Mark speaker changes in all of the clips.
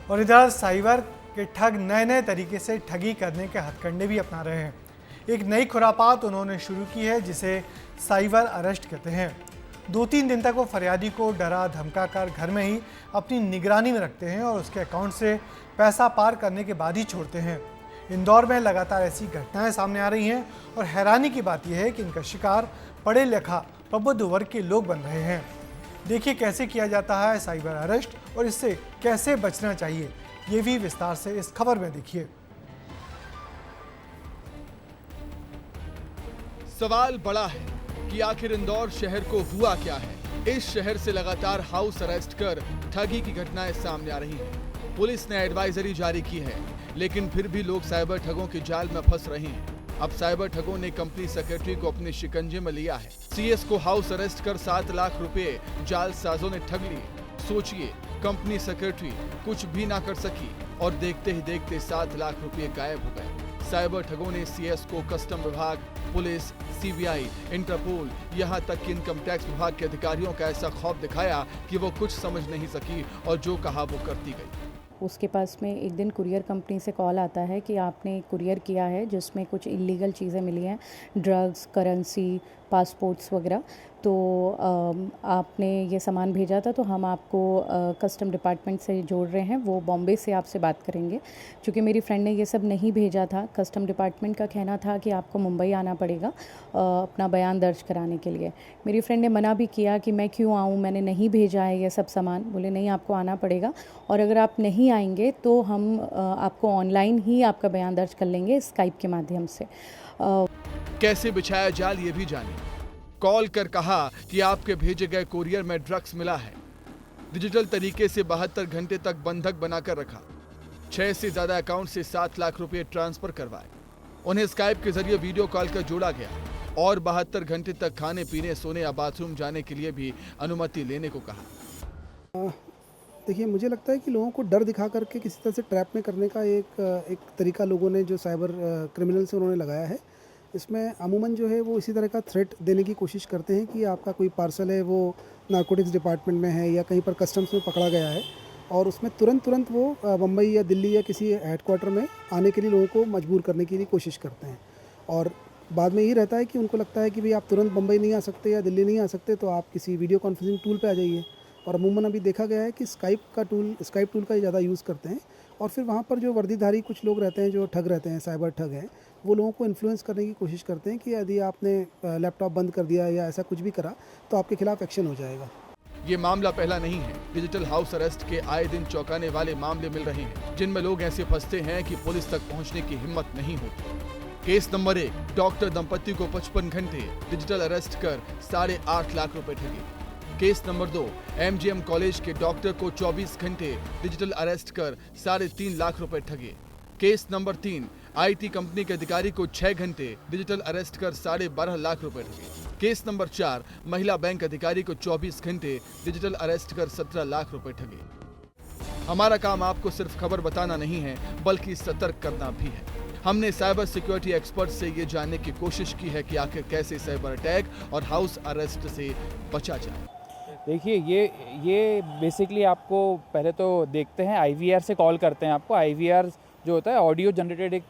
Speaker 1: और इधर साइबर के ठग नए नए तरीके से ठगी करने के हथकंडे भी अपना रहे हैं। एक नई खुरापात उन्होंने शुरू की है जिसे साइबर अरेस्ट कहते हैं। 2-3 दिन तक वो फरियादी को डरा धमका कर घर में ही अपनी निगरानी में रखते हैं और उसके अकाउंट से पैसा पार करने के बाद ही छोड़ते हैं। इंदौर में लगातार ऐसी घटनाएं सामने आ रही हैं और हैरानी की बात यह है कि इनका शिकार पढ़े लिखा प्रबुद्ध वर्ग के लोग बन रहे हैं। देखिए कैसे किया जाता है साइबर अरेस्ट और इससे कैसे बचना चाहिए, ये भी विस्तार से इस खबर में देखिए।
Speaker 2: सवाल बड़ा है कि आखिर इंदौर शहर को हुआ क्या है। इस शहर से लगातार हाउस अरेस्ट कर ठगी की घटनाएं सामने आ रही हैं। पुलिस ने एडवाइजरी जारी की है, लेकिन फिर भी लोग साइबर ठगों के जाल में फंस रहे हैं। अब साइबर ठगों ने कंपनी सेक्रेटरी को अपने शिकंजे में लिया है। सीएस को हाउस अरेस्ट कर 7 लाख रुपए जालसाजों ने ठग लिए। सोचिए, कंपनी सेक्रेटरी कुछ भी ना कर सकी और देखते ही देखते 7 लाख रुपए गायब हो गए। साइबर ठगों ने सीएस को कस्टम विभाग, पुलिस, सीबीआई, इंटरपोल, यहाँ तक कि इनकम टैक्स विभाग के अधिकारियों का ऐसा खौफ दिखाया कि वो कुछ समझ नहीं सकी और जो कहा वो करती गई।
Speaker 3: उसके पास में एक दिन कुरियर कंपनी से कॉल आता है कि आपने कुरियर किया है जिसमें कुछ इलीगल चीज़ें मिली हैं, ड्रग्स, करेंसी, पासपोर्ट्स वगैरह, तो आपने ये सामान भेजा था, तो हम आपको कस्टम डिपार्टमेंट से जोड़ रहे हैं, वो बॉम्बे से आपसे बात करेंगे। क्योंकि मेरी फ्रेंड ने ये सब नहीं भेजा था, कस्टम डिपार्टमेंट का कहना था कि आपको मुंबई आना पड़ेगा अपना बयान दर्ज कराने के लिए। मेरी फ्रेंड ने मना भी किया कि मैं क्यों आऊँ, मैंने नहीं भेजा है ये सब सामान। बोले नहीं, आपको आना पड़ेगा और अगर आप नहीं आएंगे तो हम आपको ऑनलाइन ही आपका बयान दर्ज कर लेंगे स्काइप के माध्यम से।
Speaker 2: कैसे बिछाया जाल ये भी जाने। कॉल कर कहा कि आपके भेजे गए कुरियर में ड्रग्स मिला है। डिजिटल तरीके से 72 घंटे तक बंधक बनाकर रखा। 6 से ज्यादा अकाउंट से 7 लाख रुपए ट्रांसफर करवाए। उन्हें स्काइप के जरिए वीडियो कॉल कर जोड़ा गया और 72 घंटे तक खाने पीने, सोने या बाथरूम जाने के लिए भी अनुमति लेने को कहा।
Speaker 4: देखिए, मुझे लगता है कि लोगों को डर दिखा करके किसी तरह से ट्रैप में करने का एक तरीका लोगों ने जो साइबर क्रिमिनल से उन्होंने लगाया है। इसमें अमूमन जो है वो इसी तरह का थ्रेट देने की कोशिश करते हैं कि आपका कोई पार्सल है वो नारकोटिक्स डिपार्टमेंट में है या कहीं पर कस्टम्स में पकड़ा गया है, और उसमें तुरंत वो मुंबई या दिल्ली या किसी हेडक्वार्टर में आने के लिए लोगों को मजबूर करने की कोशिश करते हैं। और बाद में ये रहता है कि उनको लगता है कि भाई आप तुरंत मुंबई नहीं आ सकते या दिल्ली नहीं आ सकते, तो आप किसी वीडियो कॉन्फ्रेंसिंग टूल पे आ जाइए। और अमूमन अभी देखा गया है कि स्काइप टूल का ज़्यादा यूज़ करते हैं। और फिर वहाँ पर जो वर्दीधारी कुछ लोग रहते हैं जो ठग रहते हैं, साइबर ठग हैं, वो लोगों को इन्फ्लुएंस करने की कोशिश करते हैं कि यदि आपने लैपटॉप बंद कर दिया या ऐसा कुछ भी करा तो आपके खिलाफ एक्शन हो जाएगा।
Speaker 2: ये मामला पहला नहीं है। डिजिटल हाउस अरेस्ट के आए दिन चौंकाने वाले मामले मिल रहे हैं, जिनमें लोग ऐसे फंसते हैं कि पुलिस तक पहुंचने की हिम्मत नहीं होती। केस नंबर 1, डॉक्टर दंपति को 55 घंटे डिजिटल अरेस्ट कर 8.5 लाख रुपए ठगे। केस नंबर 2, एमजीएम कॉलेज के डॉक्टर को 24 घंटे डिजिटल अरेस्ट कर 3.5 लाख रुपए ठगे। केस नंबर 3, आईटी कंपनी के अधिकारी को 6 घंटे डिजिटल अरेस्ट कर 12.5 लाख रुपए ठगे। केस नंबर 4, महिला बैंक अधिकारी को 24 घंटे डिजिटल अरेस्ट कर 17 लाख रुपए ठगे। हमारा काम आपको सिर्फ खबर बताना नहीं है, बल्कि सतर्क करना भी है। हमने साइबर सिक्योरिटी एक्सपर्ट से ये जानने की कोशिश की है कि आखिर कैसे साइबर अटैक और हाउस अरेस्ट से बचा जाए।
Speaker 5: देखिए, ये बेसिकली आपको पहले तो देखते हैं, आईवीआर से कॉल करते हैं आपको। आईवीआर जो होता है ऑडियो जनरेटेड एक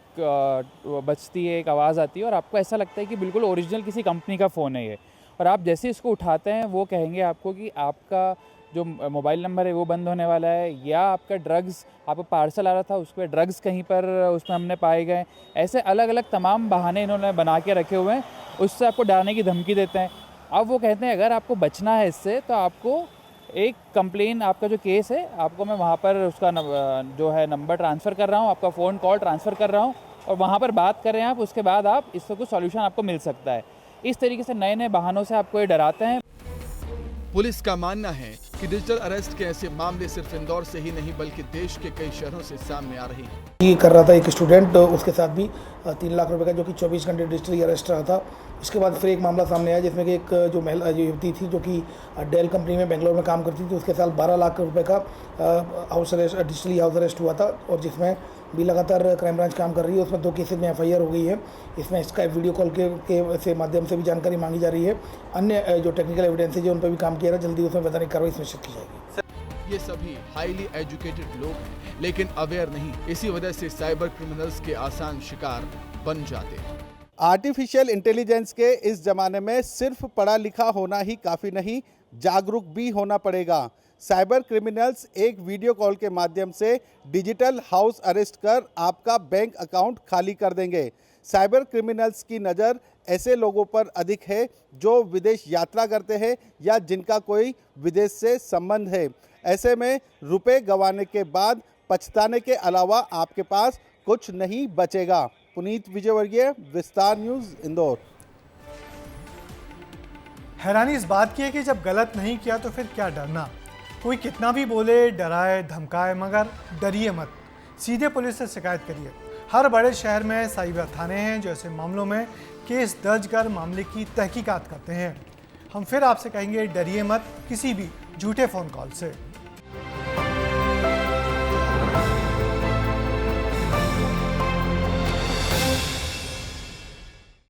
Speaker 5: बजती है, एक आवाज़ आती है और आपको ऐसा लगता है कि बिल्कुल ओरिजिनल किसी कंपनी का फ़ोन है ये। और आप जैसे इसको उठाते हैं वो कहेंगे आपको कि आपका जो मोबाइल नंबर है वो बंद होने वाला है, या आपका ड्रग्स, आपका पार्सल आ रहा था उस पर ड्रग्स कहीं पर उसमें हमने पाए गए। ऐसे अलग अलग तमाम बहाने इन्होंने बना के रखे हुए हैं, उससे आपको डराने की धमकी देते हैं। अब वो कहते हैं अगर आपको बचना है इससे तो आपको एक कंप्लेन, आपका जो केस है, आपको मैं वहाँ पर उसका जो है नंबर ट्रांसफ़र कर रहा हूँ, आपका फ़ोन कॉल ट्रांसफ़र कर रहा हूँ और वहाँ पर बात कर रहे हैं आप, उसके बाद आप इससे कुछ सॉल्यूशन आपको मिल सकता है। इस तरीके से नए नए बहानों से आपको ये डराते हैं।
Speaker 2: पुलिस का मानना है कि डिजिटल अरेस्ट के ऐसे मामले सिर्फ इंदौर से ही नहीं बल्कि देश के कई शहरों से सामने आ रहे हैं।
Speaker 6: ये कर रहा था एक स्टूडेंट, उसके साथ भी 3 लाख रुपए का, जो कि 24 घंटे डिजिटली अरेस्ट रहा था। इसके बाद फिर एक मामला सामने आया जिसमें कि एक जो महिला जो युवती थी जो कि डेल कंपनी में बेंगलोर में काम करती थी, उसके साथ 12 लाख रुपए का house arrest, digitally house arrest हुआ था। और जिसमें भी लगातार क्राइम ब्रांच काम कर रही है। उसमें 2 केसेज में एफआईआर हो गई है। इसमें स्काइप वीडियो कॉल के से माध्यम से भी जानकारी मांगी जा रही है। अन्य जो टेक्निकल एविडेंस है जो उन पर भी काम किया जा रहा है, जल्दी उसमें वैधानिक कार्रवाई सुनिश्चित की जाएगी।
Speaker 2: ये सभी हाईली एजुकेटेड लोग हैं, लेकिन अवेयर नहीं। इसी वजह से साइबर क्रिमिनल्स के आसान शिकार बन जाते हैं।
Speaker 7: आर्टिफिशियल इंटेलिजेंस के इस जमाने में सिर्फ पढ़ा लिखा होना ही काफ़ी नहीं, जागरूक भी होना पड़ेगा। साइबर क्रिमिनल्स एक वीडियो कॉल के माध्यम से डिजिटल हाउस अरेस्ट कर आपका बैंक अकाउंट खाली कर देंगे। साइबर क्रिमिनल्स की नज़र ऐसे लोगों पर अधिक है जो विदेश यात्रा करते हैं या जिनका कोई विदेश से संबंध है। ऐसे में रुपए गंवाने के बाद पछताने के अलावा आपके पास कुछ नहीं बचेगा। पुनीत विजयवर्गीय, विस्तार न्यूज़, इंदौर।
Speaker 1: हैरानी इस बात की है कि जब गलत नहीं किया तो फिर क्या डरना। कोई कितना भी बोले, डराए, धमकाए, मगर डरिए मत, सीधे पुलिस से शिकायत करिए। हर बड़े शहर में साइबर थाने हैं जो ऐसे मामलों में केस दर्ज कर मामले की तहकीकात करते हैं। हम फिर आपसे कहेंगे, डरिए मत किसी भी झूठे फ़ोन कॉल से।